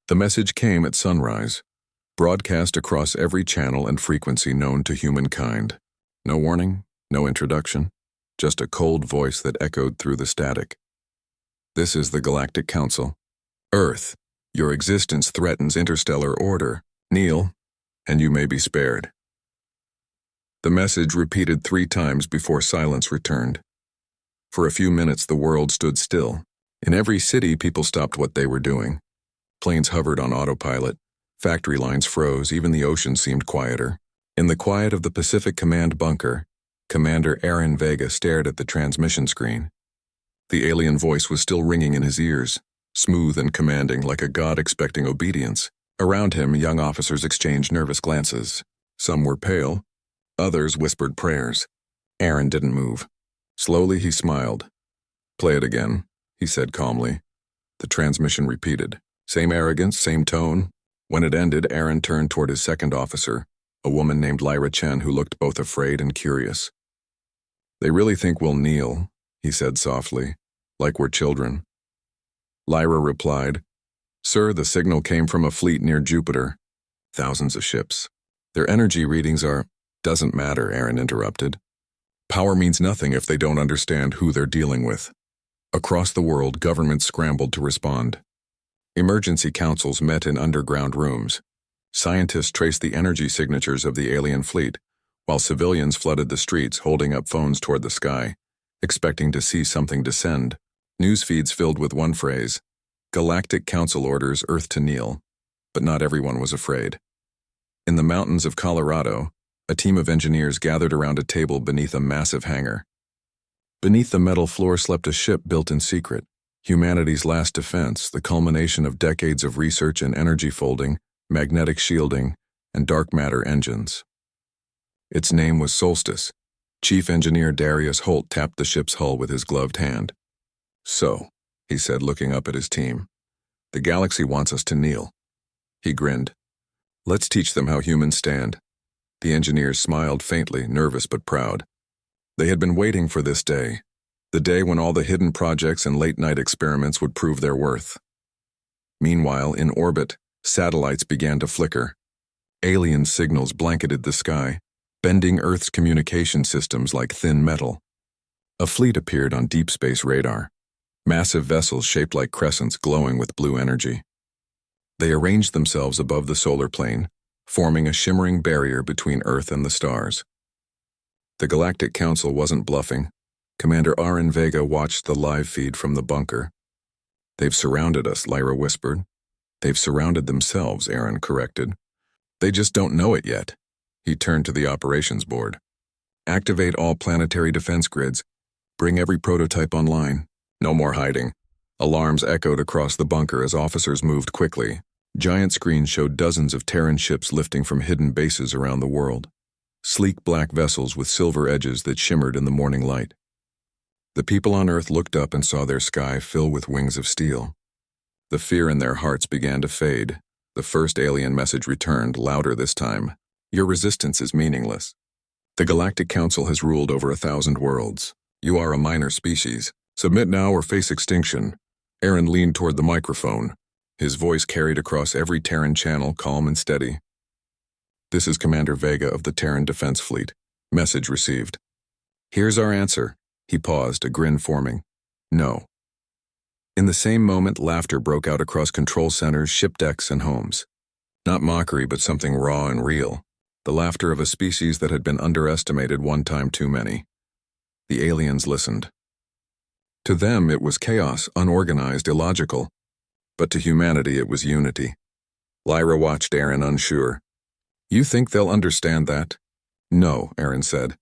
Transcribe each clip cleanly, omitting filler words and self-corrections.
The message came at sunrise, broadcast across every channel and frequency known to humankind. No warning, no introduction, just a cold voice that echoed through the static. This is the Galactic Council. Earth, your existence threatens interstellar order. Kneel, and you may be spared. The message repeated 3 times before silence returned. For a few minutes the world stood still. In every city people stopped what they were doing. Planes hovered on autopilot, factory lines froze, even the ocean seemed quieter. In the quiet of the Pacific Command bunker, Commander Aaron Vega stared at the transmission screen. The alien voice was still ringing in his ears, smooth and commanding like a god expecting obedience. Around him, young officers exchanged nervous glances. Some were pale, others whispered prayers. Aaron didn't move. Slowly he smiled. "Play it again," he said calmly. The transmission repeated. Same arrogance, same tone. When it ended, Aaron turned toward his second officer, a woman named Lyra Chen who looked both afraid and curious. "They really think we'll kneel," he said softly, "like we're children." Lyra replied, "Sir, the signal came from a fleet near Jupiter. Thousands of ships. Their energy readings are—" "Doesn't matter," Aaron interrupted. "Power means nothing if they don't understand who they're dealing with." Across the world, governments scrambled to respond. Emergency councils met in underground rooms. Scientists traced the energy signatures of the alien fleet, while civilians flooded the streets holding up phones toward the sky, expecting to see something descend. News feeds filled with one phrase: Galactic Council orders Earth to kneel. But not everyone was afraid. In the mountains of Colorado, a team of engineers gathered around a table beneath a massive hangar. Beneath the metal floor slept a ship built in secret, humanity's last defense, the culmination of decades of research in energy folding, magnetic shielding, and dark matter engines. Its name was Solstice. Chief Engineer Darius Holt tapped the ship's hull with his gloved hand. "So," he said, looking up at his team, "the galaxy wants us to kneel." He grinned. "Let's teach them how humans stand." The engineers smiled faintly, nervous but proud. They had been waiting for this day, the day when all the hidden projects and late-night experiments would prove their worth. Meanwhile, in orbit, satellites began to flicker. Alien signals blanketed the sky, bending Earth's communication systems like thin metal. A fleet appeared on deep space radar, massive vessels shaped like crescents glowing with blue energy. They arranged themselves above the solar plane, forming a shimmering barrier between Earth and the stars. The Galactic Council wasn't bluffing. Commander Aaron Vega watched the live feed from the bunker. "They've surrounded us," Lyra whispered. "They've surrounded themselves," Aaron corrected. "They just don't know it yet." He turned to the operations board. "Activate all planetary defense grids. Bring every prototype online. No more hiding." Alarms echoed across the bunker as officers moved quickly. Giant screens showed dozens of Terran ships lifting from hidden bases around the world. Sleek black vessels with silver edges that shimmered in the morning light. The people on Earth looked up and saw their sky fill with wings of steel. The fear in their hearts began to fade. The first alien message returned, louder this time. "Your resistance is meaningless. The Galactic Council has ruled over 1,000 worlds. You are a minor species. Submit now or face extinction." Aaron leaned toward the microphone. His voice carried across every Terran channel, calm and steady. "This is Commander Vega of the Terran Defense Fleet. Message received." "Here's our answer." He paused, a grin forming. "No." In the same moment, laughter broke out across control centers, ship decks, and homes. Not mockery, but something raw and real. The laughter of a species that had been underestimated one time too many. The aliens listened. To them, it was chaos, unorganized, illogical. But to humanity, it was unity. Lyra watched Aaron, unsure. "You think they'll understand that?" "No," Aaron said.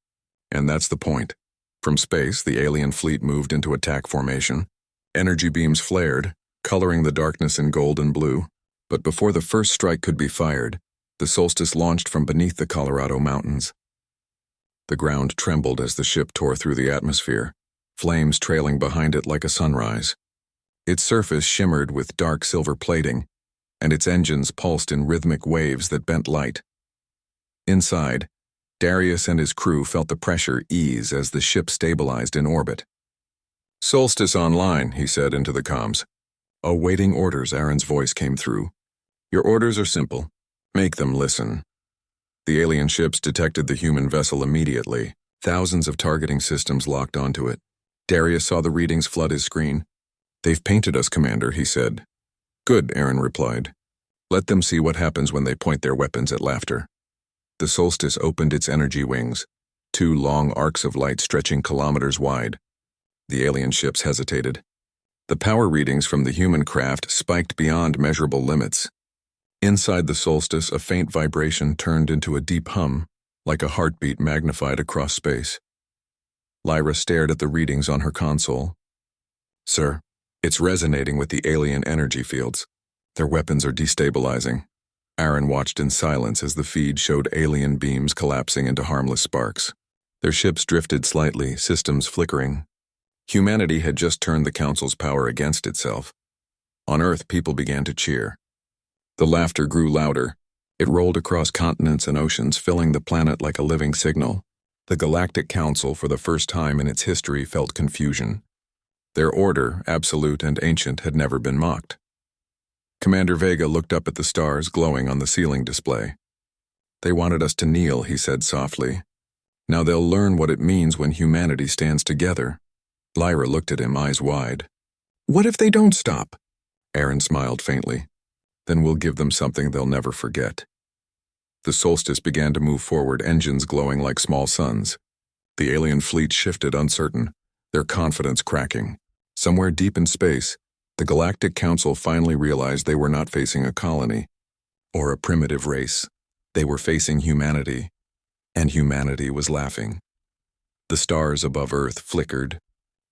"And that's the point." From space, the alien fleet moved into attack formation. Energy beams flared, coloring the darkness in gold and blue. But before the first strike could be fired, the Solstice launched from beneath the Colorado mountains. The ground trembled as the ship tore through the atmosphere, flames trailing behind it like a sunrise. Its surface shimmered with dark silver plating, and its engines pulsed in rhythmic waves that bent light. Inside, Darius and his crew felt the pressure ease as the ship stabilized in orbit. "Solstice online," he said into the comms. "Awaiting orders," Aaron's voice came through. Your orders are simple. Make them listen. The alien ships detected the human vessel immediately. Thousands of targeting systems locked onto it. Darius saw the readings flood his screen. "They've painted us, Commander," he said. "Good," Aaron replied. "Let them see what happens when they point their weapons at laughter." The Solstice opened its energy wings, two long arcs of light stretching kilometers wide. The alien ships hesitated. The power readings from the human craft spiked beyond measurable limits. Inside the Solstice, a faint vibration turned into a deep hum, like a heartbeat magnified across space. Lyra stared at the readings on her console. "Sir, it's resonating with the alien energy fields. Their weapons are destabilizing." Aaron watched in silence as the feed showed alien beams collapsing into harmless sparks. Their ships drifted slightly, systems flickering. Humanity had just turned the Council's power against itself. On Earth, people began to cheer. The laughter grew louder. It rolled across continents and oceans, filling the planet like a living signal. The Galactic Council, for the first time in its history, felt confusion. Their order, absolute and ancient, had never been mocked. Commander Vega looked up at the stars glowing on the ceiling display. "They wanted us to kneel," he said softly. "Now they'll learn what it means when humanity stands together." Lyra looked at him, eyes wide. "What if they don't stop?" Aaron smiled faintly. "Then we'll give them something they'll never forget." The Solstice began to move forward, engines glowing like small suns. The alien fleet shifted, uncertain, their confidence cracking. Somewhere deep in space, the Galactic Council finally realized they were not facing a colony or a primitive race. They were facing humanity, and humanity was laughing. The stars above Earth flickered,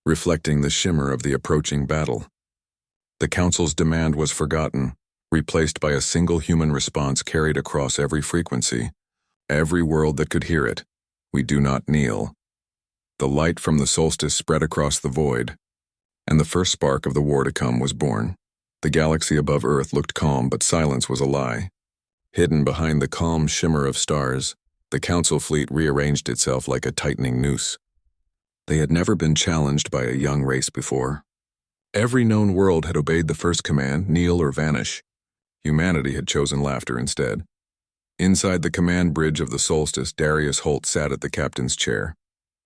reflecting the shimmer of the approaching battle. The Council's demand was forgotten, replaced by a single human response carried across every frequency, every world that could hear it. "We do not kneel." The light from the Solstice spread across the void, and the first spark of the war to come was born. The galaxy above Earth looked calm, but silence was a lie. Hidden behind the calm shimmer of stars, the Council fleet rearranged itself like a tightening noose. They had never been challenged by a young race before. Every known world had obeyed the first command, kneel or vanish. Humanity had chosen laughter instead. Inside the command bridge of the Solstice, Darius Holt sat at the captain's chair,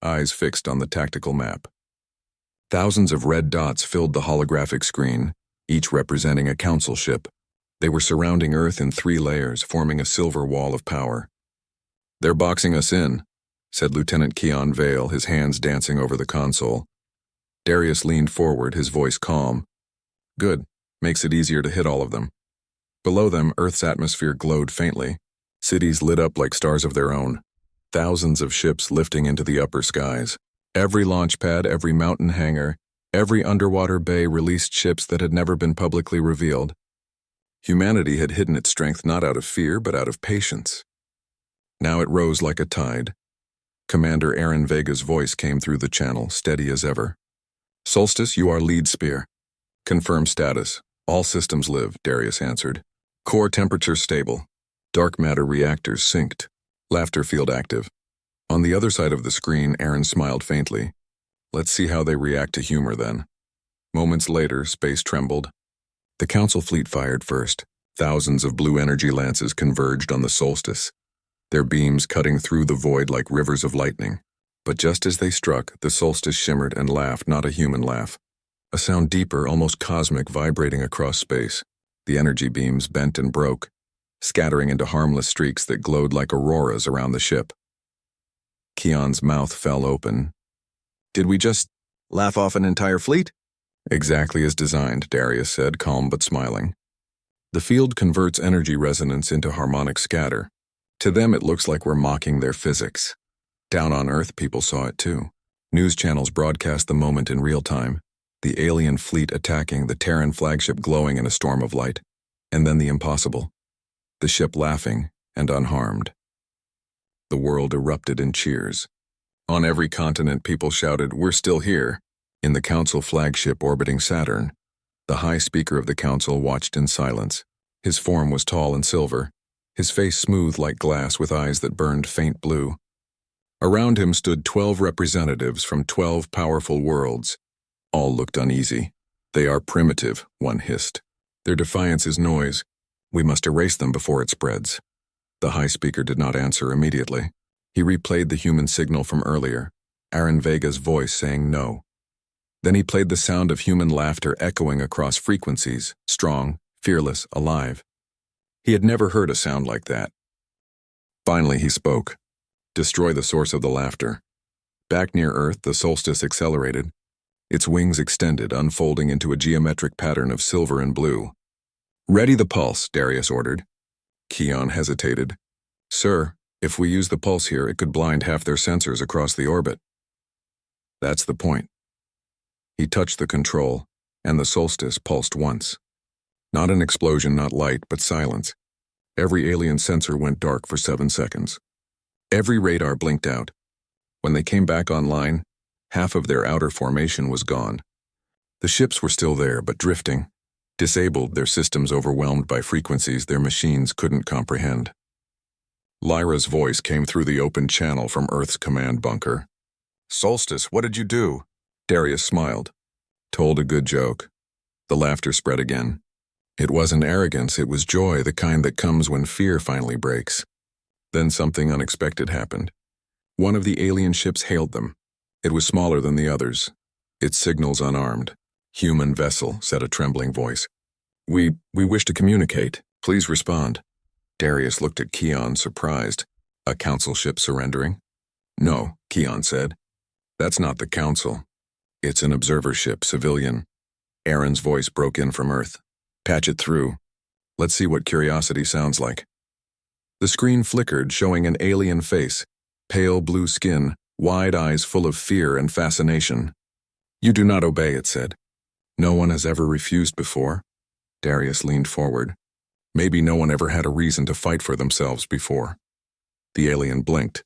eyes fixed on the tactical map. Thousands of red dots filled the holographic screen, each representing a council ship. They were surrounding Earth in 3 layers, forming a silver wall of power. "They're boxing us in," said Lieutenant Keon Vale, his hands dancing over the console. Darius leaned forward, his voice calm. "Good. Makes it easier to hit all of them." Below them, Earth's atmosphere glowed faintly. Cities lit up like stars of their own. Thousands of ships lifting into the upper skies. Every launch pad, every mountain hangar, every underwater bay released ships that had never been publicly revealed. Humanity had hidden its strength not out of fear, but out of patience. Now it rose like a tide. Commander Aaron Vega's voice came through the channel, steady as ever. "Solstice, you are lead spear. Confirm status. All systems live," Darius answered. "Core temperature stable. Dark matter reactors synced. Laughter field active." On the other side of the screen, Aaron smiled faintly. "Let's see how they react to humor then." Moments later, space trembled. The Council fleet fired first. Thousands of blue energy lances converged on the Solstice, their beams cutting through the void like rivers of lightning. But just as they struck, the Solstice shimmered and laughed, not a human laugh. A sound deeper, almost cosmic, vibrating across space. The energy beams bent and broke, scattering into harmless streaks that glowed like auroras around the ship. Keon's mouth fell open. "Did we just laugh off an entire fleet?" "Exactly as designed," Darius said, calm but smiling. "The field converts energy resonance into harmonic scatter. To them it looks like we're mocking their physics. Down on Earth, people saw it too. News channels broadcast the moment in real time. The alien fleet attacking, the Terran flagship glowing in a storm of light. And then the impossible. The ship laughing and unharmed. The world erupted in cheers. On every continent, people shouted, "We're still here." In the Council flagship orbiting Saturn, the High Speaker of the Council watched in silence. His form was tall and silver, his face smooth like glass with eyes that burned faint blue. Around him stood 12 representatives from 12 powerful worlds. All looked uneasy. "They are primitive," one hissed. "Their defiance is noise. We must erase them before it spreads. The high speaker did not answer immediately. He replayed the human signal from earlier, Aaron Vega's voice saying no. Then he played the sound of human laughter echoing across frequencies, strong, fearless, alive. He had never heard a sound like that. Finally he spoke. Destroy the source of the laughter. Back near Earth, the solstice accelerated. Its wings extended, unfolding into a geometric pattern of silver and blue. Ready the pulse, Darius ordered. Keon hesitated. Sir, if we use the pulse here, it could blind half their sensors across the orbit. That's the point. He touched the control, and the solstice pulsed once. Not an explosion, not light, but silence. Every alien sensor went dark for 7 seconds. Every radar blinked out. When they came back online, half of their outer formation was gone. The ships were still there, but drifting. Disabled, their systems overwhelmed by frequencies their machines couldn't comprehend. Lyra's voice came through the open channel from Earth's command bunker. Solstice, what did you do? Darius smiled. Told a good joke. The laughter spread again. It wasn't arrogance, it was joy, the kind that comes when fear finally breaks. Then something unexpected happened. One of the alien ships hailed them. It was smaller than the others. Its signals unarmed. Human vessel, said a trembling voice. We wish to communicate. Please respond. Darius looked at Keon, surprised. A council ship surrendering? No, Keon said. That's not the council. It's an observer ship, civilian. Aaron's voice broke in from Earth. Patch it through. Let's see what curiosity sounds like. The screen flickered, showing an alien face. Pale blue skin, wide eyes full of fear and fascination. You do not obey, it said. No one has ever refused before. Darius leaned forward. Maybe no one ever had a reason to fight for themselves before. The alien blinked.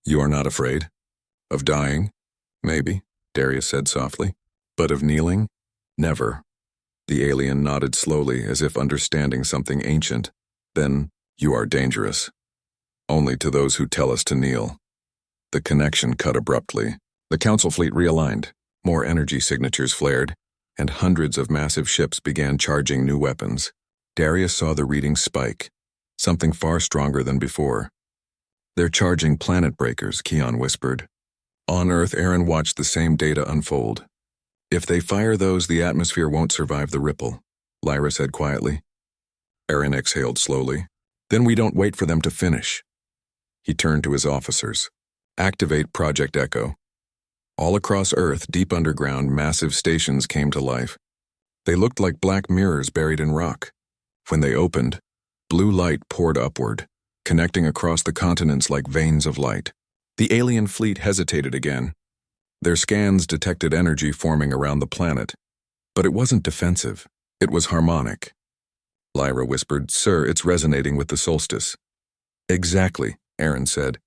You are not afraid? Of dying? Maybe, Darius said softly. But of kneeling? Never. The alien nodded slowly, as if understanding something ancient. Then, you are dangerous. Only to those who tell us to kneel. The connection cut abruptly. The council fleet realigned. More energy signatures flared, and hundreds of massive ships began charging new weapons. Darius saw the readings spike, something far stronger than before. They're charging planet breakers, Keon whispered. On Earth, Aaron watched the same data unfold. If they fire those, the atmosphere won't survive the ripple, Lyra said quietly. Aaron exhaled slowly. Then we don't wait for them to finish. He turned to his officers. Activate Project Echo. All across Earth, deep underground, massive stations came to life. They looked like black mirrors buried in rock. When they opened, blue light poured upward, connecting across the continents like veins of light. The alien fleet hesitated again. Their scans detected energy forming around the planet, but it wasn't defensive. It was harmonic. Lyra whispered, Sir, it's resonating with the solstice. Exactly, Aaron said.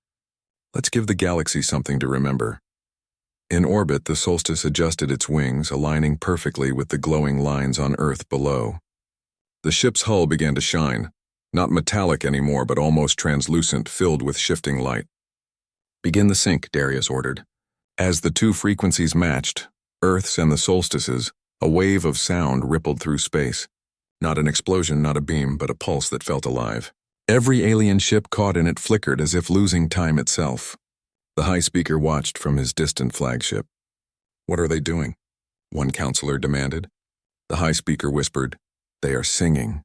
Let's give the galaxy something to remember. In orbit, the solstice adjusted its wings, aligning perfectly with the glowing lines on Earth below. The ship's hull began to shine, not metallic anymore, but almost translucent, filled with shifting light. Begin the sync, Darius ordered. As the two frequencies matched, Earth's and the solstice's, a wave of sound rippled through space. Not an explosion, not a beam, but a pulse that felt alive. Every alien ship caught in it flickered as if losing time itself. The high speaker watched from his distant flagship. What are they doing? One counselor demanded. The high speaker whispered, They are singing.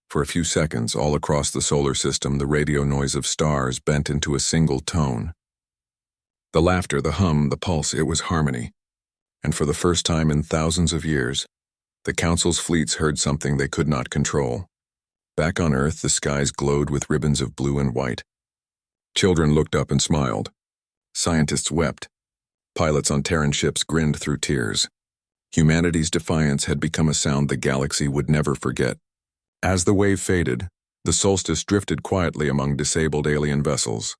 For a few seconds, all across the solar system, the radio noise of stars bent into a single tone. The laughter, the hum, the pulse, it was harmony. And for the first time in thousands of years, the Council's fleets heard something they could not control. Back on Earth, the skies glowed with ribbons of blue and white. Children looked up and smiled. Scientists wept. Pilots on Terran ships grinned through tears. Humanity's defiance had become a sound the galaxy would never forget. As the wave faded, the solstice drifted quietly among disabled alien vessels.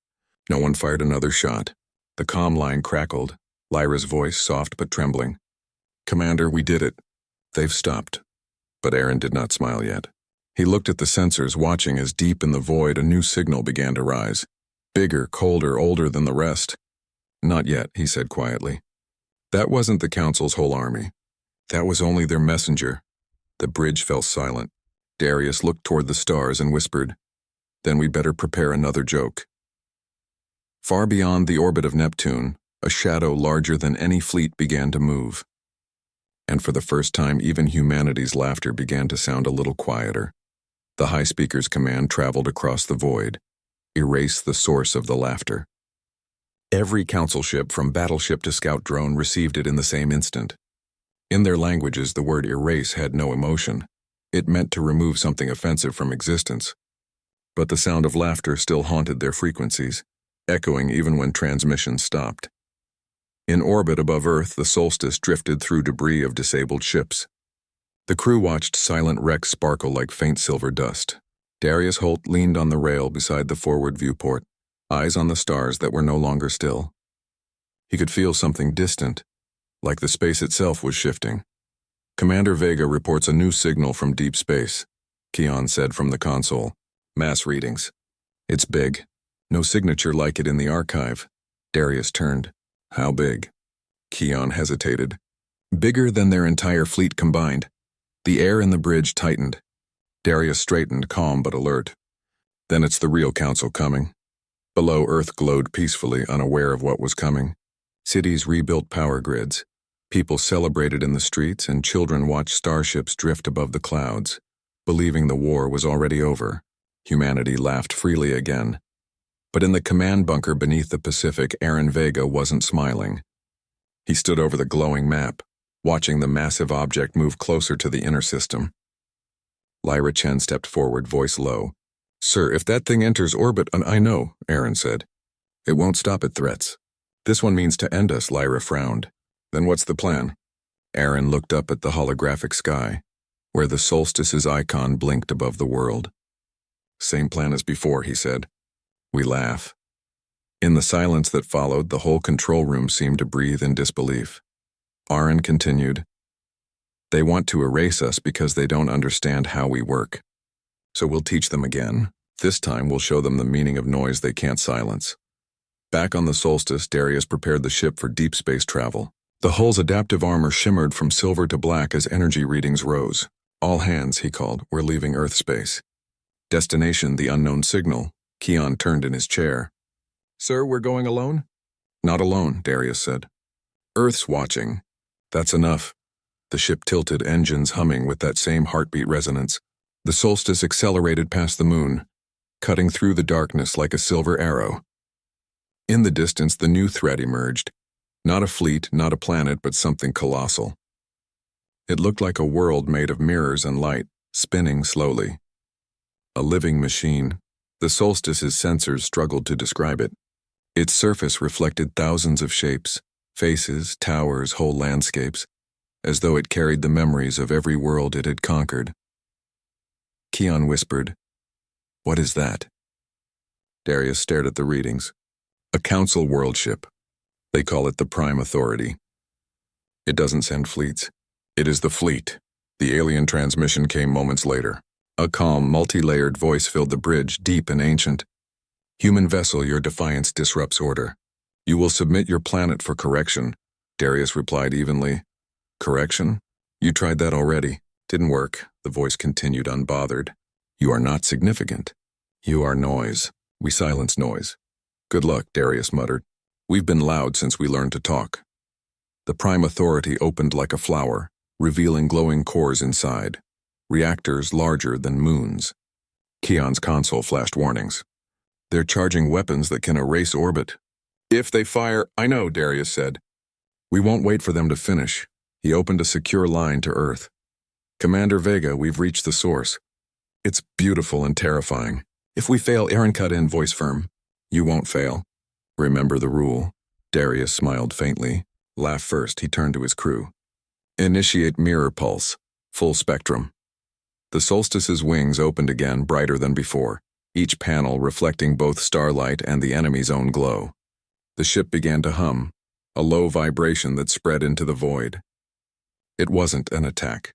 No one fired another shot. The comm line crackled, Lyra's voice soft but trembling. Commander, we did it. They've stopped. But Aaron did not smile yet. He looked at the sensors, watching as deep in the void a new signal began to rise. Bigger, colder, older than the rest. Not yet, he said quietly. That wasn't the Council's whole army. That was only their messenger. The bridge fell silent. Darius looked toward the stars and whispered, "Then we better prepare another joke." Far beyond the orbit of Neptune, a shadow larger than any fleet began to move. And for the first time, even humanity's laughter began to sound a little quieter. The High Speaker's command traveled across the void. Erase the source of the laughter. Every council ship, from battleship to scout drone, received it in the same instant. In their languages, the word erase had no emotion. It meant to remove something offensive from existence. But the sound of laughter still haunted their frequencies, echoing even when transmissions stopped. In orbit above Earth, the solstice drifted through debris of disabled ships. The crew watched silent wrecks sparkle like faint silver dust. Darius Holt leaned on the rail beside the forward viewport, eyes on the stars that were no longer still. He could feel something distant, like the space itself was shifting. "Commander Vega reports a new signal from deep space," Keon said from the console. "Mass readings. It's big. No signature like it in the archive." Darius turned. "How big?" Keon hesitated. "Bigger than their entire fleet combined." The air in the bridge tightened. Darius straightened, calm but alert. "Then it's the real council coming." Below, Earth glowed peacefully, unaware of what was coming. Cities rebuilt power grids. People celebrated in the streets, and children watched starships drift above the clouds. Believing the war was already over, humanity laughed freely again. But in the command bunker beneath the Pacific, Aaron Vega wasn't smiling. He stood over the glowing map, watching the massive object move closer to the inner system. Lyra Chen stepped forward, voice low. "Sir, if that thing enters orbit," "I know," Aaron said. "It won't stop at threats." "This one means to end us," Lyra frowned. "Then what's the plan?" Aaron looked up at the holographic sky, where the solstice's icon blinked above the world. "Same plan as before," he said. We laugh. In the silence that followed, the whole control room seemed to breathe in disbelief. Aaron continued, "They want to erase us because they don't understand how we work. So we'll teach them again. This time we'll show them the meaning of noise they can't silence." Back on the solstice, Darius prepared the ship for deep space travel. The hull's adaptive armor shimmered from silver to black as energy readings rose. "All hands," he called, "we're leaving Earth space." "Destination, the unknown signal." Keon turned in his chair. "Sir, we're going alone?" "Not alone," Darius said. "Earth's watching." "That's enough." The ship tilted, engines humming with that same heartbeat resonance. The solstice accelerated past the moon, cutting through the darkness like a silver arrow. In the distance, the new threat emerged. Not a fleet, not a planet, but something colossal. It looked like a world made of mirrors and light, spinning slowly. A living machine. The solstice's sensors struggled to describe it. Its surface reflected thousands of shapes, faces, towers, whole landscapes, as though it carried the memories of every world it had conquered. Keon whispered, "What is that?" Darius stared at the readings. "A council world ship. They call it the Prime Authority. It doesn't send fleets. It is the fleet." The alien transmission came moments later. A calm, multi-layered voice filled the bridge, deep and ancient. "Human vessel, your defiance disrupts order. You will submit your planet for correction." Darius replied evenly. "Correction? You tried that already. Didn't work." The voice continued, unbothered. "You are not significant. You are noise. We silence noise." "Good luck," Darius muttered. "We've been loud since we learned to talk." The Prime Authority opened like a flower, revealing glowing cores inside. Reactors larger than moons. Keon's console flashed warnings. "They're charging weapons that can erase orbit." "If they fire—" "I know," Darius said. "We won't wait for them to finish." He opened a secure line to Earth. "Commander Vega, we've reached the source. It's beautiful and terrifying. If we fail," Aaron cut in, voice firm. "You won't fail. Remember the rule." Darius smiled faintly. "Laugh first." He turned to his crew. "Initiate mirror pulse. Full spectrum." The solstice's wings opened again, brighter than before, each panel reflecting both starlight and the enemy's own glow. The ship began to hum, a low vibration that spread into the void. It wasn't an attack.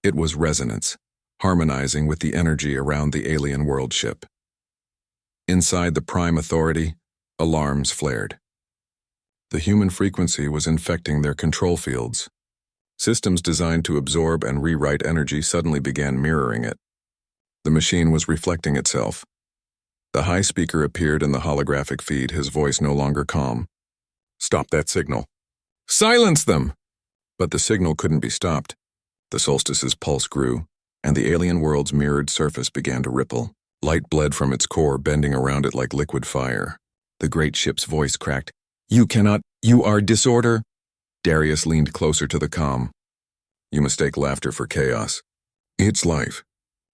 It was resonance, harmonizing with the energy around the alien world ship. Inside the Prime Authority, alarms flared. The human frequency was infecting their control fields. Systems designed to absorb and rewrite energy suddenly began mirroring it. The machine was reflecting itself. The high speaker appeared in the holographic feed, his voice no longer calm. "Stop that signal." "Silence them!" But the signal couldn't be stopped. The solstice's pulse grew, and the alien world's mirrored surface began to ripple. Light bled from its core, bending around it like liquid fire. The great ship's voice cracked. "You cannot, you are disorder." Darius leaned closer to the comm. "You mistake laughter for chaos. It's life.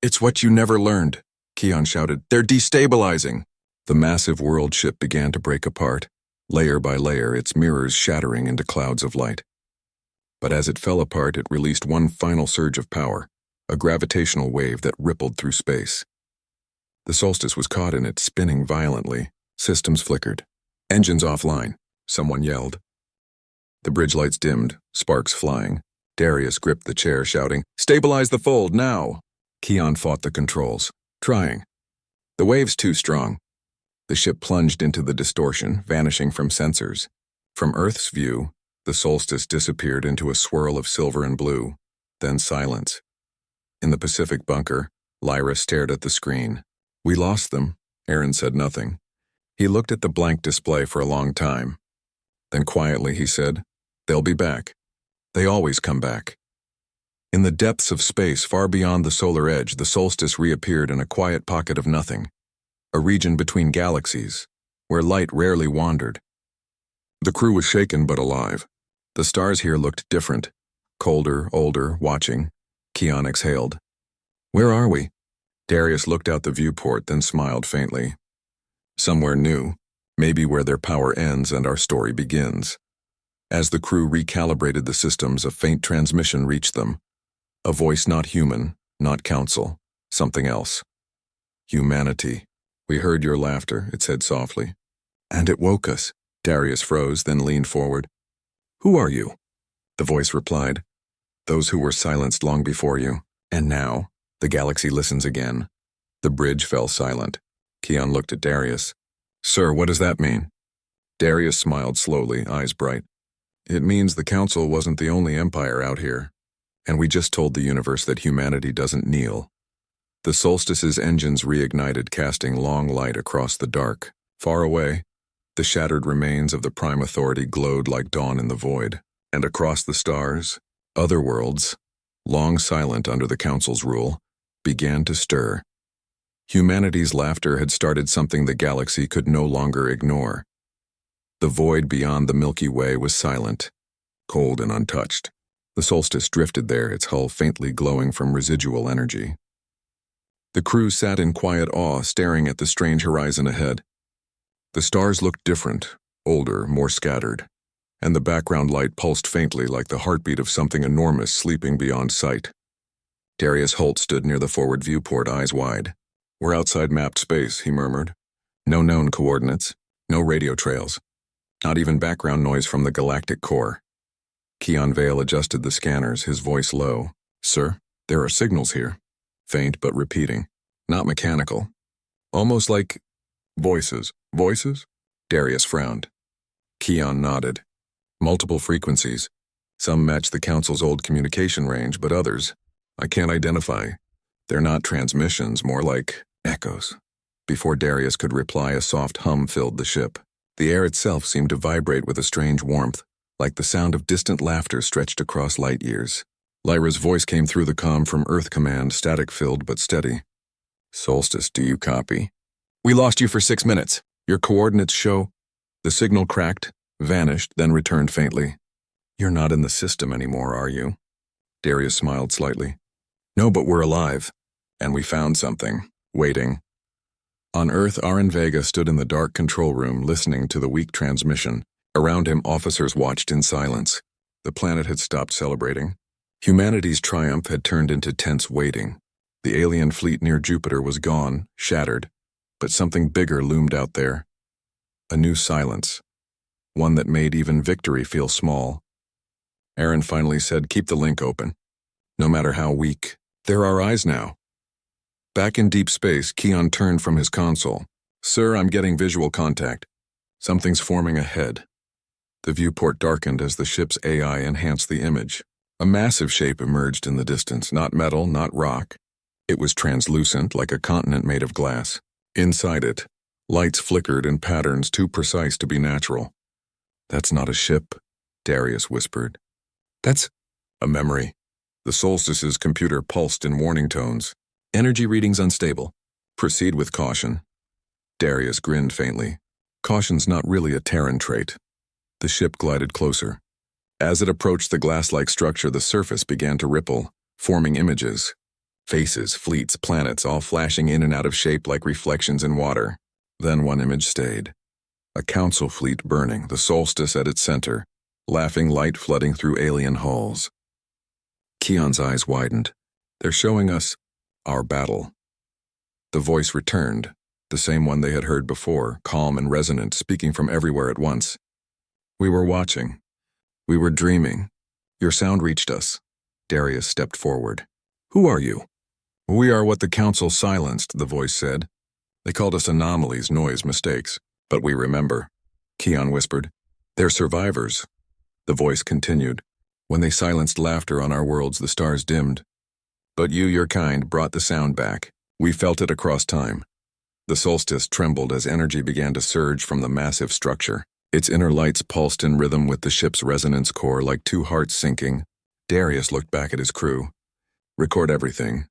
It's what you never learned," Keon shouted. "They're destabilizing." The massive world ship began to break apart, layer by layer, its mirrors shattering into clouds of light. But as it fell apart, it released one final surge of power, a gravitational wave that rippled through space. The solstice was caught in it, spinning violently. Systems flickered. "Engines offline," someone yelled. The bridge lights dimmed, sparks flying. Darius gripped the chair, shouting, "Stabilize the fold, now!" Keon fought the controls, trying. The wave's too strong. The ship plunged into the distortion, vanishing from sensors. From Earth's view, the solstice disappeared into a swirl of silver and blue, then silence. In the Pacific bunker, Lyra stared at the screen. "We lost them." Aaron said nothing. He looked at the blank display for a long time. Then quietly he said, "They'll be back. They always come back." In the depths of space, far beyond the solar edge, the solstice reappeared in a quiet pocket of nothing, a region between galaxies, where light rarely wandered. The crew was shaken but alive. The stars here looked different, colder, older, watching. Keon exhaled. "Where are we?" Darius looked out the viewport, then smiled faintly. "Somewhere new, maybe where their power ends and our story begins." As the crew recalibrated the systems, a faint transmission reached them. A voice not human, not council, something else. "Humanity. We heard your laughter," it said softly. "And it woke us." Darius froze, then leaned forward. "Who are you?" The voice replied. "Those who were silenced long before you. And now, the galaxy listens again." The bridge fell silent. Keon looked at Darius. "Sir, what does that mean?" Darius smiled slowly, eyes bright. "It means the Council wasn't the only empire out here. And we just told the universe that humanity doesn't kneel." The solstice's engines reignited, casting long light across the dark. Far away, the shattered remains of the Prime Authority glowed like dawn in the void. And across the stars, other worlds, long silent under the Council's rule, began to stir. Humanity's laughter had started something the galaxy could no longer ignore. The void beyond the Milky Way was silent, cold and untouched. The solstice drifted there, its hull faintly glowing from residual energy. The crew sat in quiet awe, staring at the strange horizon ahead. The stars looked different, older, more scattered, and the background light pulsed faintly like the heartbeat of something enormous sleeping beyond sight. Darius Holt stood near the forward viewport, eyes wide. "We're outside mapped space," he murmured. "No known coordinates, no radio trails, not even background noise from the galactic core." Keon Vale adjusted the scanners, his voice low. "Sir, there are signals here. Faint but repeating. Not mechanical. Almost like voices." "Voices?" Darius frowned. Keon nodded. "Multiple frequencies. Some match the Council's old communication range, but others, I can't identify. They're not transmissions, more like echoes." Before Darius could reply, a soft hum filled the ship. The air itself seemed to vibrate with a strange warmth, like the sound of distant laughter stretched across light years. Lyra's voice came through the comm from Earth Command, static-filled but steady. "Solstice, do you copy?" "We lost you for 6 minutes. Your coordinates show—" The signal cracked, vanished, then returned faintly. "You're not in the system anymore, are you?" Darius smiled slightly. "No, but we're alive. And we found something. Waiting." On Earth, Aaron Vega stood in the dark control room, listening to the weak transmission. Around him, officers watched in silence. The planet had stopped celebrating. Humanity's triumph had turned into tense waiting. The alien fleet near Jupiter was gone, shattered, but something bigger loomed out there. A new silence, one that made even victory feel small. Aaron finally said, "Keep the link open. No matter how weak, there are eyes now." Back in deep space, Keon turned from his console. "Sir, I'm getting visual contact. Something's forming ahead." The viewport darkened as the ship's AI enhanced the image. A massive shape emerged in the distance, not metal, not rock. It was translucent, like a continent made of glass. Inside it, lights flickered in patterns too precise to be natural. "That's not a ship," Darius whispered. "That's a memory." The Solstice's computer pulsed in warning tones. "Energy readings unstable. Proceed with caution." Darius grinned faintly. Caution's not really a Terran trait. The ship glided closer. As it approached the glass-like structure, the surface began to ripple, forming images. Faces, fleets, planets, all flashing in and out of shape like reflections in water. Then one image stayed. A council fleet burning, the Solstice at its center, laughing light flooding through alien hulls. Keon's eyes widened. "They're showing us our battle." The voice returned, the same one they had heard before, calm and resonant, speaking from everywhere at once. "We were watching. We were dreaming. Your sound reached us." Darius stepped forward. "Who are you?" "We are what the council silenced," the voice said. "They called us anomalies, noise, mistakes. But we remember." Keon whispered. "They're survivors." The voice continued. "When they silenced laughter on our worlds, the stars dimmed. But you, your kind, brought the sound back. We felt it across time." The Solstice trembled as energy began to surge from the massive structure. Its inner lights pulsed in rhythm with the ship's resonance core like two hearts syncing. Darius looked back at his crew. "Record everything.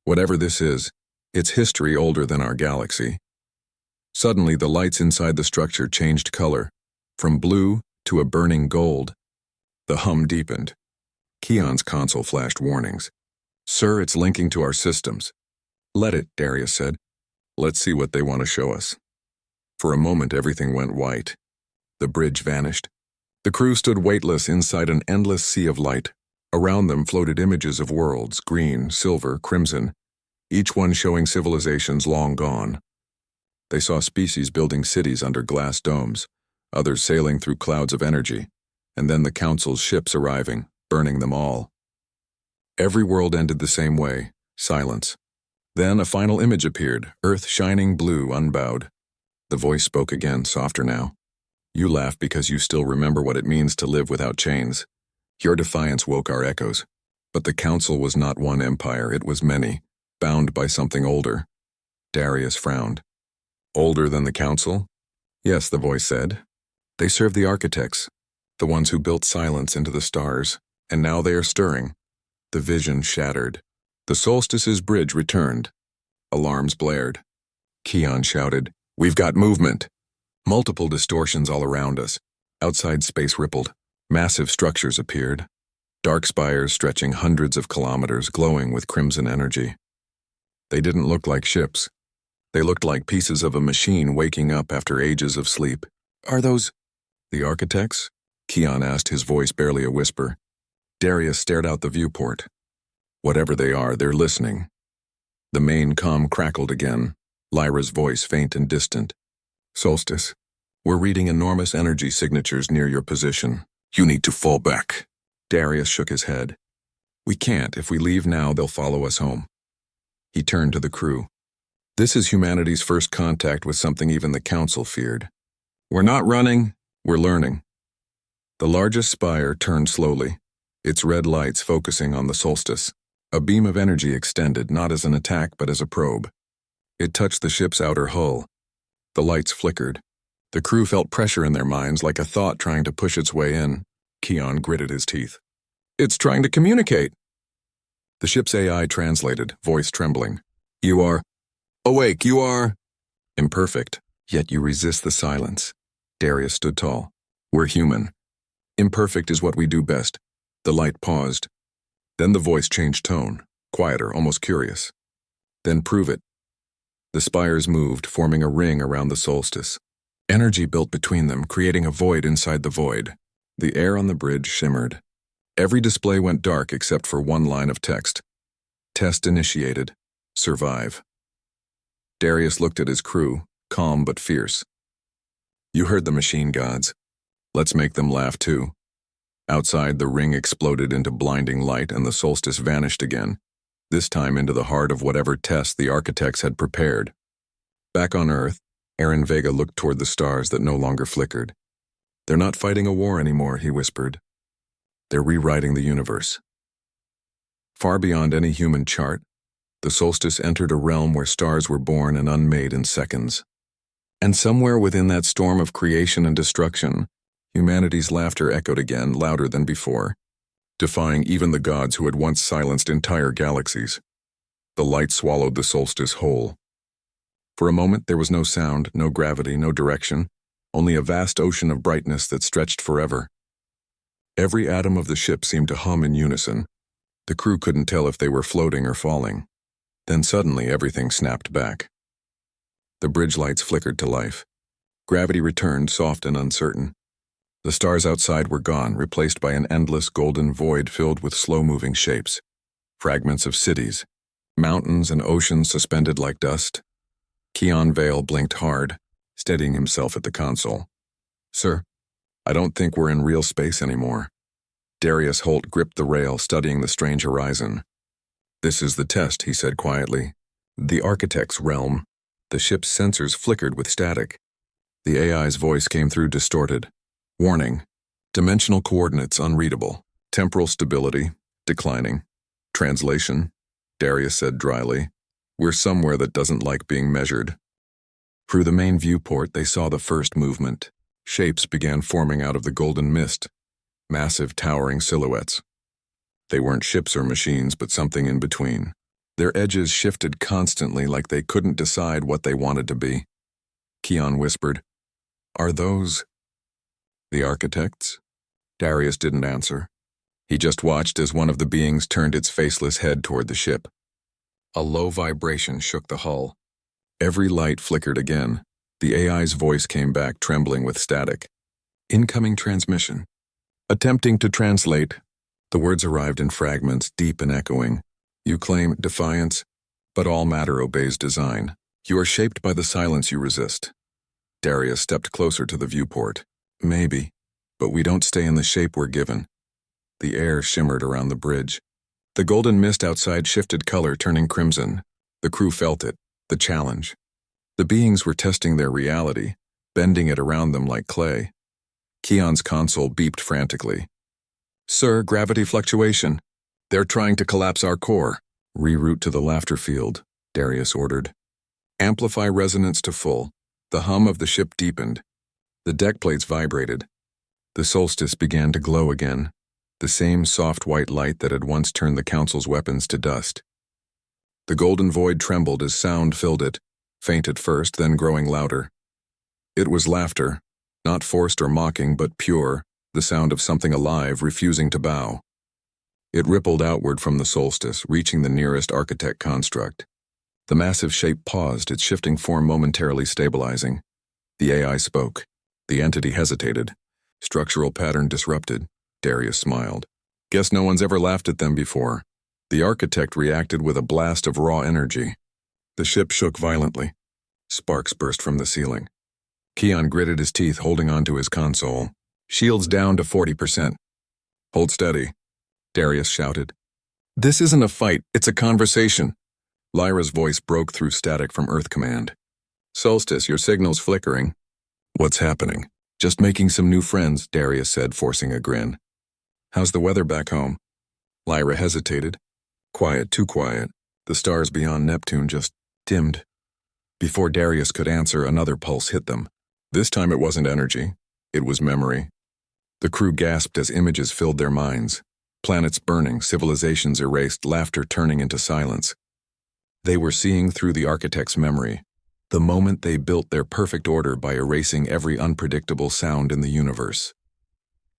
Whatever this is, it's history older than our galaxy." Suddenly, the lights inside the structure changed color, from blue to a burning gold. The hum deepened. Keon's console flashed warnings. "Sir, it's linking to our systems." "Let it," Darius said. "Let's see what they want to show us." For a moment, everything went white. The bridge vanished. The crew stood weightless inside an endless sea of light. Around them floated images of worlds, green, silver, crimson, each one showing civilizations long gone. They saw species building cities under glass domes, others sailing through clouds of energy, and then the Council's ships arriving, burning them all. Every world ended the same way, silence. Then a final image appeared, Earth shining blue, unbowed. The voice spoke again, softer now. "You laugh because you still remember what it means to live without chains. Your defiance woke our echoes. But the Council was not one empire, it was many, bound by something older." Darius frowned. "Older than the Council?" "Yes," the voice said. "They served the architects, the ones who built silence into the stars, and now they are stirring." The vision shattered. The Solstice's bridge returned. Alarms blared. Keon shouted, "We've got movement!" Multiple distortions all around us. Outside space rippled. Massive structures appeared. Dark spires stretching hundreds of kilometers, glowing with crimson energy. They didn't look like ships. They looked like pieces of a machine waking up after ages of sleep. "Are those the architects?" Keon asked, his voice barely a whisper. Darius stared out the viewport. "Whatever they are, they're listening." The main comm crackled again, Lyra's voice faint and distant. "Solstice, we're reading enormous energy signatures near your position. You need to fall back." Darius shook his head. "We can't. If we leave now, they'll follow us home." He turned to the crew. "This is humanity's first contact with something even the Council feared. We're not running, we're learning." The largest spire turned slowly, its red lights focusing on the Solstice. A beam of energy extended, not as an attack but as a probe. It touched the ship's outer hull. The lights flickered. The crew felt pressure in their minds, like a thought trying to push its way in. Keon gritted his teeth. "It's trying to communicate." The ship's AI translated, voice trembling. "You are awake, you are imperfect, yet you resist the silence." Darius stood tall. "We're human. Imperfect is what we do best." The light paused. Then the voice changed tone, quieter, almost curious. "Then prove it." The spires moved, forming a ring around the Solstice. Energy built between them, creating a void inside the void. The air on the bridge shimmered. Every display went dark except for one line of text. "Test initiated. Survive." Darius looked at his crew, calm but fierce. "You heard the machine gods. Let's make them laugh too." Outside, the ring exploded into blinding light and the Solstice vanished again, this time into the heart of whatever test the architects had prepared. Back on Earth, Aaron Vega looked toward the stars that no longer flickered. "They're not fighting a war anymore," he whispered. "They're rewriting the universe." Far beyond any human chart, The solstice entered a realm where stars were born and unmade in seconds. And somewhere within that storm of creation and destruction, humanity's laughter echoed again, louder than before, defying even the gods who had once silenced entire galaxies. The light swallowed the solstice whole. For a moment there was no sound, no gravity, no direction, only a vast ocean of brightness that stretched forever. Every atom of the ship seemed to hum in unison. The crew couldn't tell if they were floating or falling. Then suddenly everything snapped back. The bridge lights flickered to life. Gravity returned, soft and uncertain. The stars outside were gone, replaced by an endless golden void filled with slow-moving shapes. Fragments of cities, mountains and oceans suspended like dust. Keon Vale blinked hard, steadying himself at the console. "Sir, I don't think we're in real space anymore." Darius Holt gripped the rail, studying the strange horizon. "This is the test," he said quietly. "The architect's realm." The ship's sensors flickered with static. The AI's voice came through distorted. "Warning. Dimensional coordinates unreadable. Temporal stability declining. Translation," Darius said dryly. "We're somewhere that doesn't like being measured." Through the main viewport, they saw the first movement. Shapes began forming out of the golden mist. Massive, towering silhouettes. They weren't ships or machines, but something in between. Their edges shifted constantly like they couldn't decide what they wanted to be. Keon whispered, "Are those the architects?" Darius didn't answer. He just watched as one of the beings turned its faceless head toward the ship. A low vibration shook the hull. Every light flickered again. The AI's voice came back, trembling with static. "Incoming transmission. Attempting to translate." The words arrived in fragments, deep and echoing. "You claim defiance, but all matter obeys design. You are shaped by the silence you resist." Darius stepped closer to the viewport. "Maybe, but we don't stay in the shape we're given." The air shimmered around the bridge. The golden mist outside shifted color, turning crimson. The crew felt it, the challenge. The beings were testing their reality, bending it around them like clay. Keon's console beeped frantically. "Sir, gravity fluctuation. They're trying to collapse our core." "Reroute to the laughter field," Darius ordered. "Amplify resonance to full." The hum of the ship deepened. The deck plates vibrated. The solstice began to glow again, the same soft white light that had once turned the Council's weapons to dust. The golden void trembled as sound filled it, faint at first, then growing louder. It was laughter, not forced or mocking, but pure, the sound of something alive refusing to bow. It rippled outward from the solstice, reaching the nearest architect construct. The massive shape paused, its shifting form momentarily stabilizing. The AI spoke. The entity hesitated. Structural pattern disrupted. Darius smiled. "Guess no one's ever laughed at them before." The architect reacted with a blast of raw energy. The ship shook violently. Sparks burst from the ceiling. Keon gritted his teeth, holding onto his console. "Shields down to 40%. "Hold steady," Darius shouted. "This isn't a fight, it's a conversation." Lyra's voice broke through static from Earth Command. "Solstice, your signal's flickering." "What's happening?" "Just making some new friends," Darius said, forcing a grin. "How's the weather back home?" Lyra hesitated. "Quiet, too quiet. The stars beyond Neptune just dimmed." Before Darius could answer, another pulse hit them. This time it wasn't energy. It was memory. The crew gasped as images filled their minds. Planets burning, civilizations erased, laughter turning into silence. They were seeing through the architect's memory, the moment they built their perfect order by erasing every unpredictable sound in the universe.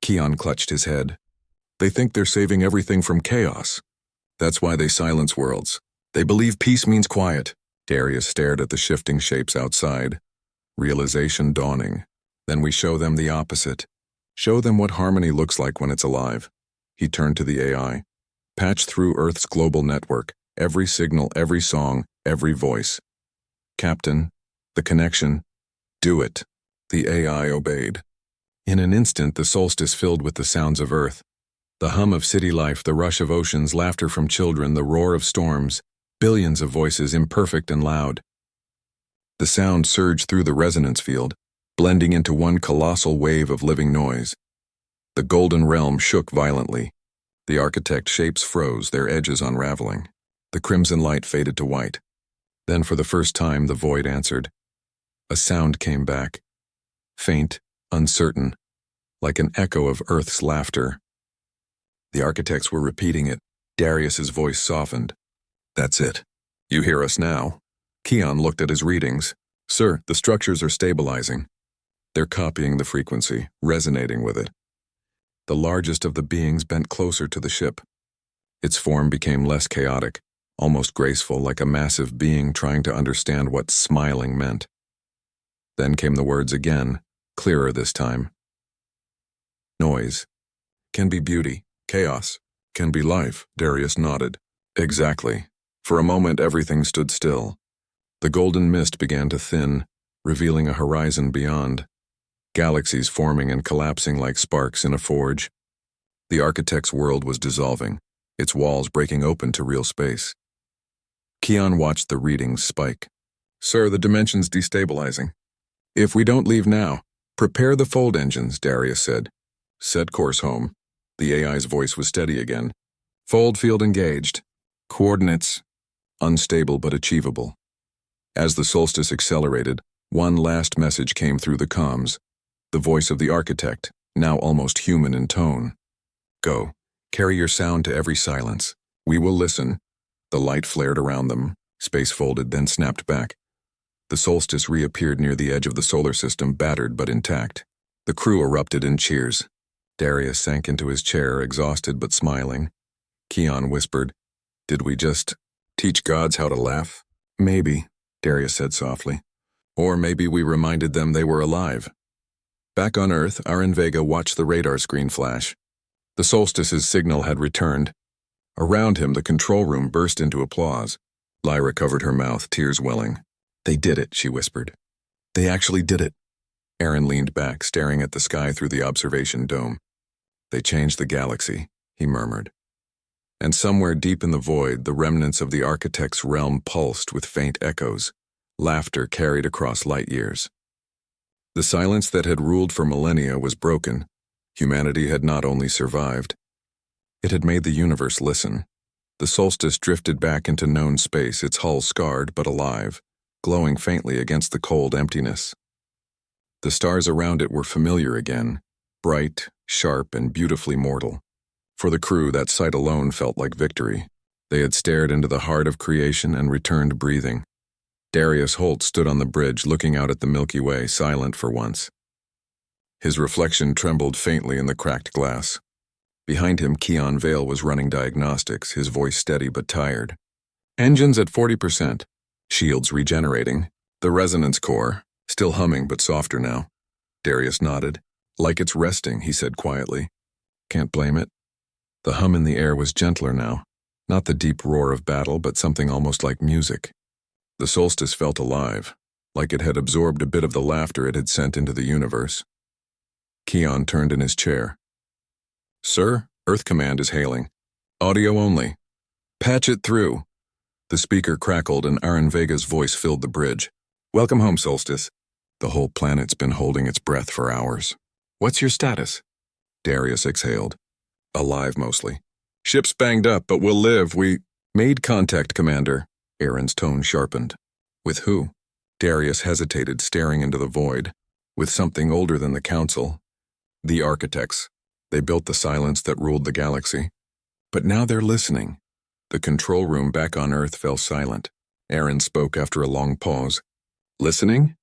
Keon clutched his head. "They think they're saving everything from chaos. That's why they silence worlds. They believe peace means quiet." Darius stared at the shifting shapes outside. Realization dawning. "Then we show them the opposite. Show them what harmony looks like when it's alive." He turned to the AI. "Patch through Earth's global network. Every signal, every song, every voice." "Captain, the connection." "Do it." The AI obeyed. In an instant, the solstice filled with the sounds of Earth. The hum of city life, the rush of oceans, laughter from children, the roar of storms, billions of voices, imperfect and loud. The sound surged through the resonance field, blending into one colossal wave of living noise. The golden realm shook violently. The architect shapes froze, their edges unraveling. The crimson light faded to white. Then for the first time the void answered. A sound came back. Faint, uncertain, like an echo of Earth's laughter. The architects were repeating it. Darius's voice softened. That's it. You hear us now? Keon looked at his readings. Sir, the structures are stabilizing. They're copying the frequency, resonating with it. The largest of the beings bent closer to the ship. Its form became less chaotic, almost graceful, like a massive being trying to understand what smiling meant. Then came the words again, clearer this time. Noise can be beauty, chaos can be life, Darius nodded. Exactly. For a moment everything stood still. The golden mist began to thin, revealing a horizon beyond. Galaxies forming and collapsing like sparks in a forge. The architect's world was dissolving, its walls breaking open to real space. Keon watched the readings spike. Sir, the dimension's destabilizing. If we don't leave now, prepare the fold engines, Darius said. Set course home. The AI's voice was steady again. Fold field engaged. Coordinates unstable but achievable. As the solstice accelerated, one last message came through the comms. The voice of the architect, now almost human in tone. Go. Carry your sound to every silence. We will listen. The light flared around them, space folded, then snapped back. The solstice reappeared near the edge of the solar system, battered but intact. The crew erupted in cheers. Darius sank into his chair, exhausted but smiling. Keon whispered, Did we just teach gods how to laugh? Maybe, Darius said softly. Or maybe we reminded them they were alive. Back on Earth, Aaron Vega watched the radar screen flash. The solstice's signal had returned. Around him, the control room burst into applause. Lyra covered her mouth, tears welling. They did it, she whispered. They actually did it. Aaron leaned back, staring at the sky through the observation dome. They changed the galaxy, he murmured. And somewhere deep in the void, the remnants of the architect's realm pulsed with faint echoes. Laughter carried across light years. The silence that had ruled for millennia was broken. Humanity had not only survived, it had made the universe listen. The solstice drifted back into known space, its hull scarred but alive, glowing faintly against the cold emptiness. The stars around it were familiar again, bright, sharp, and beautifully mortal. For the crew, that sight alone felt like victory. They had stared into the heart of creation and returned breathing. Darius Holt stood on the bridge, looking out at the Milky Way, silent for once. His reflection trembled faintly in the cracked glass. Behind him, Keon Vale was running diagnostics, his voice steady but tired. Engines at 40%. Shields regenerating. The resonance core, still humming but softer now. Darius nodded. Like it's resting, he said quietly. Can't blame it. The hum in the air was gentler now. Not the deep roar of battle, but something almost like music. The solstice felt alive, like it had absorbed a bit of the laughter it had sent into the universe. Keon turned in his chair. Sir, Earth Command is hailing. Audio only. Patch it through. The speaker crackled and Aaron Vega's voice filled the bridge. Welcome home, Solstice. The whole planet's been holding its breath for hours. What's your status? Darius exhaled. Alive mostly. Ship's banged up, but we'll live. We made contact, Commander. Aaron's tone sharpened. With who? Darius hesitated, staring into the void. With something older than the Council. The architects. They built the silence that ruled the galaxy. But now they're listening. The control room back on Earth fell silent. Aaron spoke after a long pause. Listening?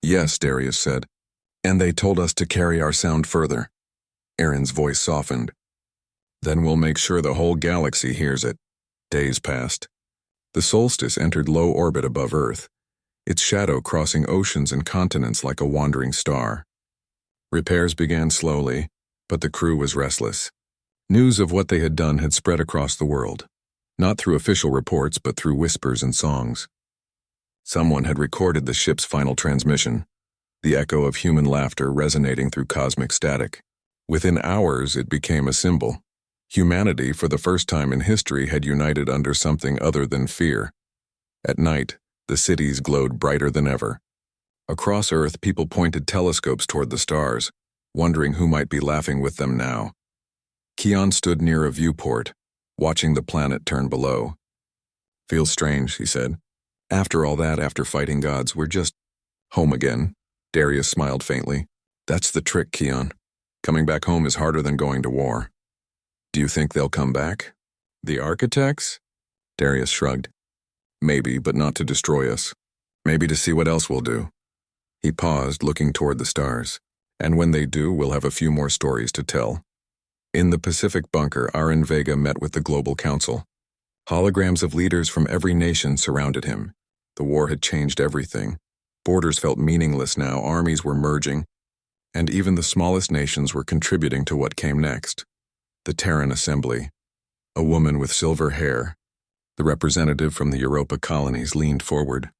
Yes, Darius said. And they told us to carry our sound further. Aaron's voice softened. Then we'll make sure the whole galaxy hears it. Days passed. The solstice entered low orbit above Earth, its shadow crossing oceans and continents like a wandering star. Repairs began slowly, but the crew was restless. News of what they had done had spread across the world, not through official reports but through whispers and songs. Someone had recorded the ship's final transmission, the echo of human laughter resonating through cosmic static. Within hours, it became a symbol. Humanity, for the first time in history, had united under something other than fear. At night, the cities glowed brighter than ever. Across Earth, people pointed telescopes toward the stars, wondering who might be laughing with them now. Keon stood near a viewport, watching the planet turn below. Feels strange, he said. After all that, after fighting gods, we're just home again. Darius smiled faintly. That's the trick, Keon. Coming back home is harder than going to war. Do you think they'll come back? The architects? Darius shrugged. Maybe, but not to destroy us. Maybe to see what else we'll do. He paused, looking toward the stars. And when they do, we'll have a few more stories to tell. In the Pacific bunker, Aaron Vega met with the Global Council. Holograms of leaders from every nation surrounded him. The war had changed everything. Borders felt meaningless now, armies were merging, and even the smallest nations were contributing to what came next. The Terran Assembly. A woman with silver hair, the representative from the Europa colonies, leaned forward.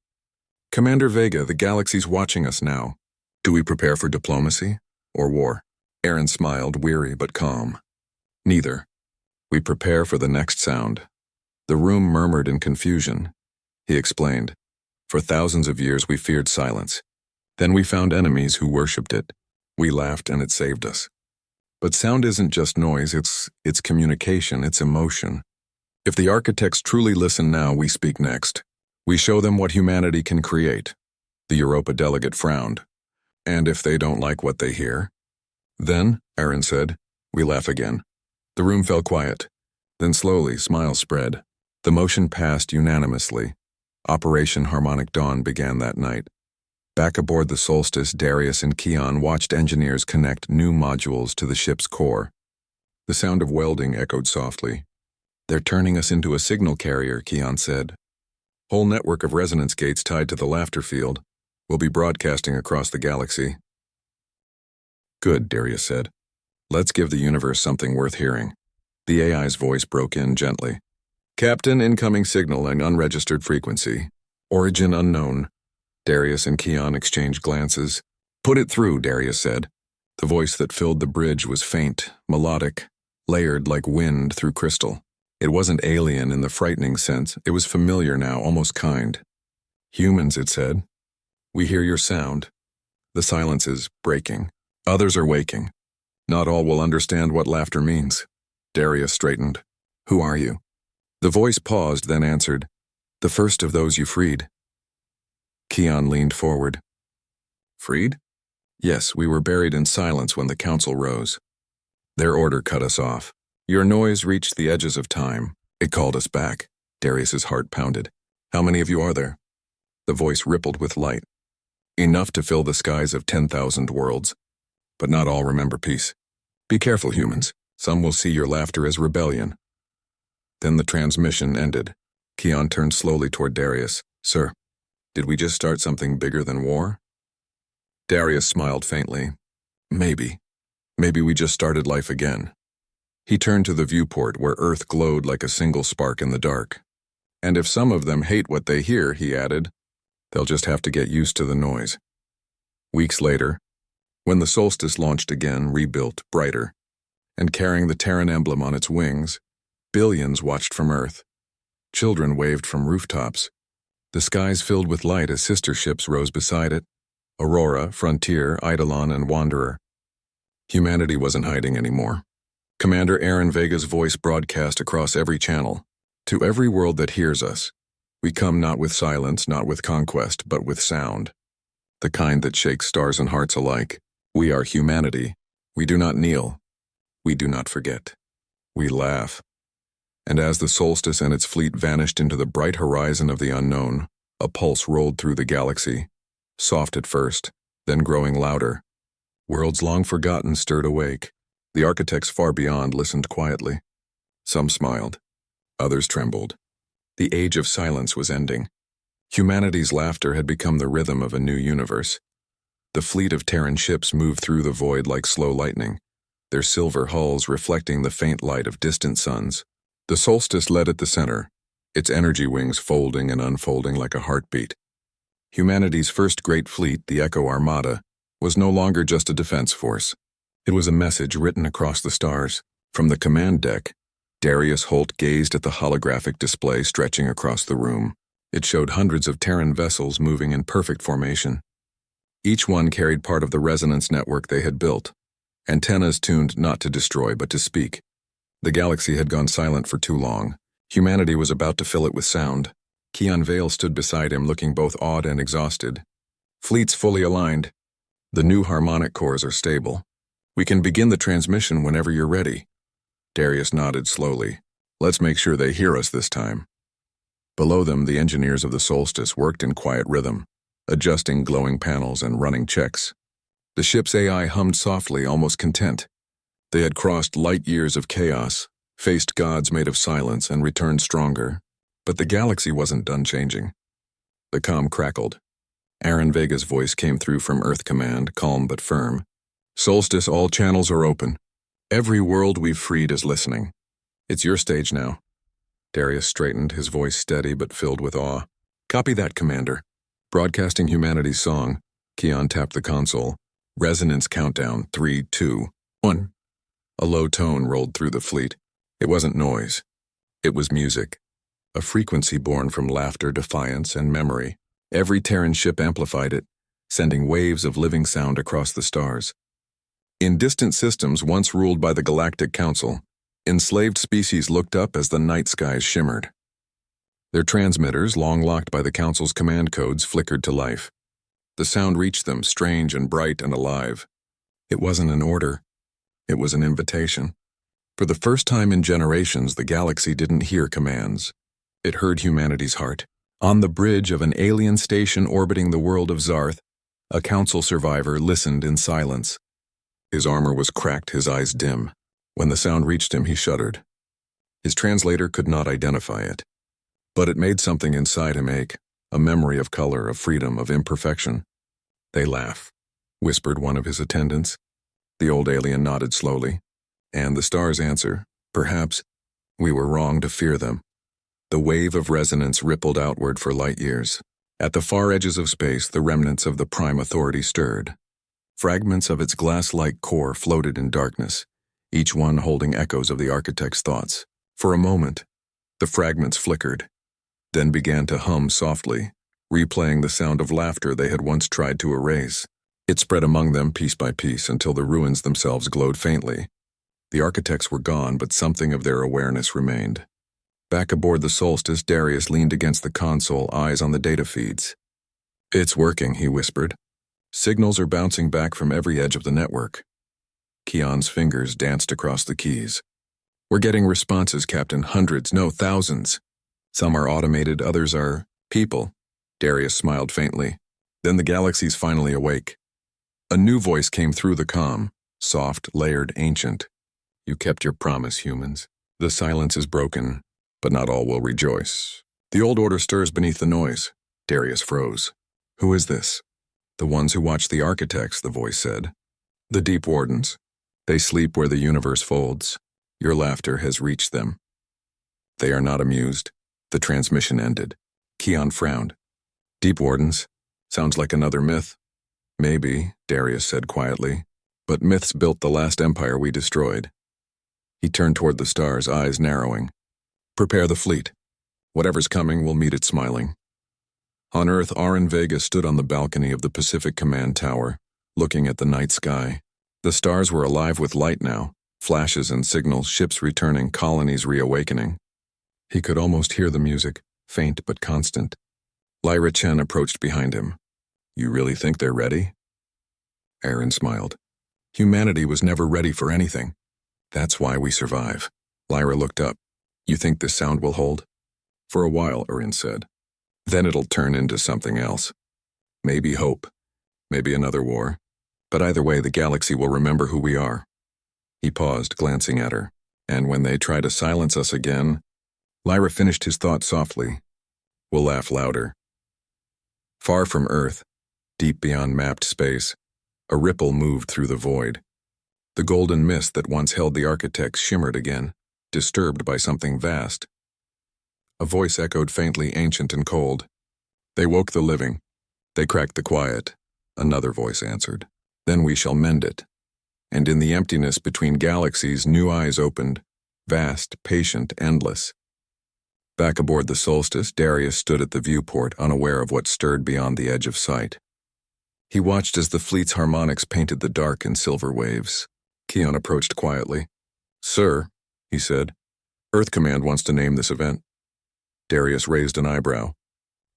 Commander Vega, the galaxy's watching us now. Do we prepare for diplomacy or war? Aaron smiled, weary but calm. Neither. We prepare for the next sound. The room murmured in confusion. He explained. For thousands of years we feared silence. Then we found enemies who worshipped it. We laughed and it saved us. But sound isn't just noise, it's communication, it's emotion. If the architects truly listen now, we speak next. We show them what humanity can create. The Europa delegate frowned. And if they don't like what they hear? Then, Aaron said, we laugh again. The room fell quiet. Then slowly, smiles spread. The motion passed unanimously. Operation Harmonic Dawn began that night. Back aboard the Solstice, Darius and Keon watched engineers connect new modules to the ship's core. The sound of welding echoed softly. They're turning us into a signal carrier, Keon said. Whole network of resonance gates tied to the laughter field. We'll be broadcasting across the galaxy. Good, Darius said. Let's give the universe something worth hearing. The AI's voice broke in gently. Captain, incoming signal and unregistered frequency. Origin unknown. Darius and Keon exchanged glances. Put it through, Darius said. The voice that filled the bridge was faint, melodic, layered like wind through crystal. It wasn't alien in the frightening sense. It was familiar now, almost kind. Humans, it said. We hear your sound. The silence is breaking. Others are waking. Not all will understand what laughter means. Darius straightened. Who are you? The voice paused, then answered. The first of those you freed. Keon leaned forward. Freed? Yes, we were buried in silence when the council rose. Their order cut us off. Your noise reached the edges of time. It called us back. Darius's heart pounded. How many of you are there? The voice rippled with light. Enough to fill the skies of 10,000 worlds. But not all remember peace. Be careful, humans. Some will see your laughter as rebellion. Then the transmission ended. Keon turned slowly toward Darius. Sir, did we just start something bigger than war? Darius smiled faintly. Maybe. Maybe we just started life again. He turned to the viewport where Earth glowed like a single spark in the dark. And if some of them hate what they hear, he added, they'll just have to get used to the noise. Weeks later, when the Solstice launched again, rebuilt, brighter, and carrying the Terran emblem on its wings, billions watched from Earth. Children waved from rooftops. The skies filled with light as sister ships rose beside it. Aurora, Frontier, Eidolon, and Wanderer. Humanity wasn't hiding anymore. Commander Aaron Vega's voice broadcast across every channel. To every world that hears us, we come not with silence, not with conquest, but with sound. The kind that shakes stars and hearts alike. We are humanity. We do not kneel. We do not forget. We laugh. And as the Solstice and its fleet vanished into the bright horizon of the unknown, a pulse rolled through the galaxy, soft at first, then growing louder. Worlds long forgotten stirred awake. The architects far beyond listened quietly. Some smiled. Others trembled. The age of silence was ending. Humanity's laughter had become the rhythm of a new universe. The fleet of Terran ships moved through the void like slow lightning, their silver hulls reflecting the faint light of distant suns. The Solstice led at the center, its energy wings folding and unfolding like a heartbeat. Humanity's first great fleet, the Echo Armada, was no longer just a defense force. It was a message written across the stars. From the command deck, Darius Holt gazed at the holographic display stretching across the room. It showed hundreds of Terran vessels moving in perfect formation. Each one carried part of the resonance network they had built, antennas tuned not to destroy but to speak. The galaxy had gone silent for too long, Humanity was about to fill it with sound. Keon Vale stood beside him, looking both awed and exhausted. Fleets fully aligned. The new harmonic cores are stable. We can begin the transmission whenever you're ready. Darius nodded slowly. Let's make sure they hear us this time. Below them, the engineers of the Solstice worked in quiet rhythm, adjusting glowing panels and running checks. The ship's AI hummed softly, almost content. They had crossed light years of chaos, faced gods made of silence, and returned stronger. But the galaxy wasn't done changing. The comm crackled. Aaron Vega's voice came through from Earth Command, calm but firm. Solstice, all channels are open. Every world we've freed is listening. It's your stage now. Darius straightened, his voice steady but filled with awe. Copy that, Commander. Broadcasting humanity's song. Keon tapped the console. Resonance countdown, 3, 2, 1. A low tone rolled through the fleet. It wasn't noise. It was music. A frequency born from laughter, defiance, and memory. Every Terran ship amplified it, sending waves of living sound across the stars. In distant systems once ruled by the Galactic Council, enslaved species looked up as the night skies shimmered. Their transmitters, long locked by the Council's command codes, flickered to life. The sound reached them, strange and bright and alive. It wasn't an order. It was an invitation. For the first time in generations, the galaxy didn't hear commands. It heard humanity's heart. On the bridge of an alien station orbiting the world of Zarth, a Council survivor listened in silence. His armor was cracked, his eyes dim. When the sound reached him, he shuddered. His translator could not identify it. But it made something inside him ache, a memory of color, of freedom, of imperfection. They laugh, whispered one of his attendants. The old alien nodded slowly. And the stars answer, perhaps we were wrong to fear them. The wave of resonance rippled outward for light years. At the far edges of space, the remnants of the Prime Authority stirred. Fragments of its glass-like core floated in darkness, each one holding echoes of the architect's thoughts. For a moment, the fragments flickered, then began to hum softly, replaying the sound of laughter they had once tried to erase. It spread among them piece by piece until the ruins themselves glowed faintly. The architects were gone, but something of their awareness remained. Back aboard the Solstice, Darius leaned against the console, eyes on the data feeds. It's working, he whispered. Signals are bouncing back from every edge of the network. Keon's fingers danced across the keys. We're getting responses, Captain. Hundreds, no, thousands. Some are automated, others are people. Darius smiled faintly. Then the galaxy's finally awake. A new voice came through the comm, soft, layered, ancient. You kept your promise, humans. The silence is broken, but not all will rejoice. The old order stirs beneath the noise. Darius froze. Who is this? The ones who watch the architects, the voice said. The deep wardens. They sleep where the universe folds. Your laughter has reached them. They are not amused. The transmission ended. Keon frowned. Deep wardens? Sounds like another myth. Maybe, Darius said quietly, but myths built the last empire we destroyed. He turned toward the stars, eyes narrowing. Prepare the fleet. Whatever's coming will meet it smiling. On Earth, Aaron Vega stood on the balcony of the Pacific Command Tower, looking at the night sky. The stars were alive with light now, flashes and signals, ships returning, colonies reawakening. He could almost hear the music, faint but constant. Lyra Chen approached behind him. You really think they're ready? Aaron smiled. Humanity was never ready for anything. That's why we survive. Lyra looked up. You think this sound will hold? For a while, Aaron said. Then it'll turn into something else. Maybe hope. Maybe another war. But either way, the galaxy will remember who we are. He paused, glancing at her. And when they try to silence us again, Lyra finished his thought softly. We'll laugh louder. Far from Earth, deep beyond mapped space, a ripple moved through the void. The golden mist that once held the architects shimmered again, disturbed by something vast. A voice echoed faintly, ancient and cold. They woke the living. They cracked the quiet. Another voice answered. Then we shall mend it. And in the emptiness between galaxies, new eyes opened, vast, patient, endless. Back aboard the Solstice, Darius stood at the viewport, unaware of what stirred beyond the edge of sight. He watched as the fleet's harmonics painted the dark in silver waves. Keon approached quietly. Sir, he said, Earth Command wants to name this event. Darius raised an eyebrow.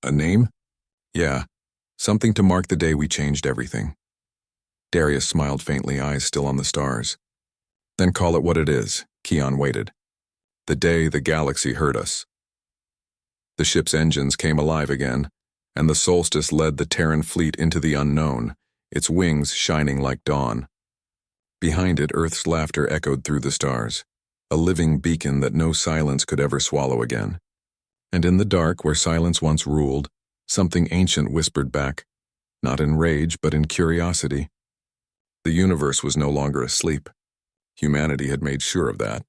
A name? Yeah, something to mark the day we changed everything. Darius smiled faintly, eyes still on the stars. Then call it what it is, Keon waited. The day the galaxy heard us. The ship's engines came alive again, and the Solstice led the Terran fleet into the unknown, its wings shining like dawn. Behind it, Earth's laughter echoed through the stars, a living beacon that no silence could ever swallow again. And in the dark, where silence once ruled, something ancient whispered back, not in rage but in curiosity. The universe was no longer asleep. Humanity had made sure of that.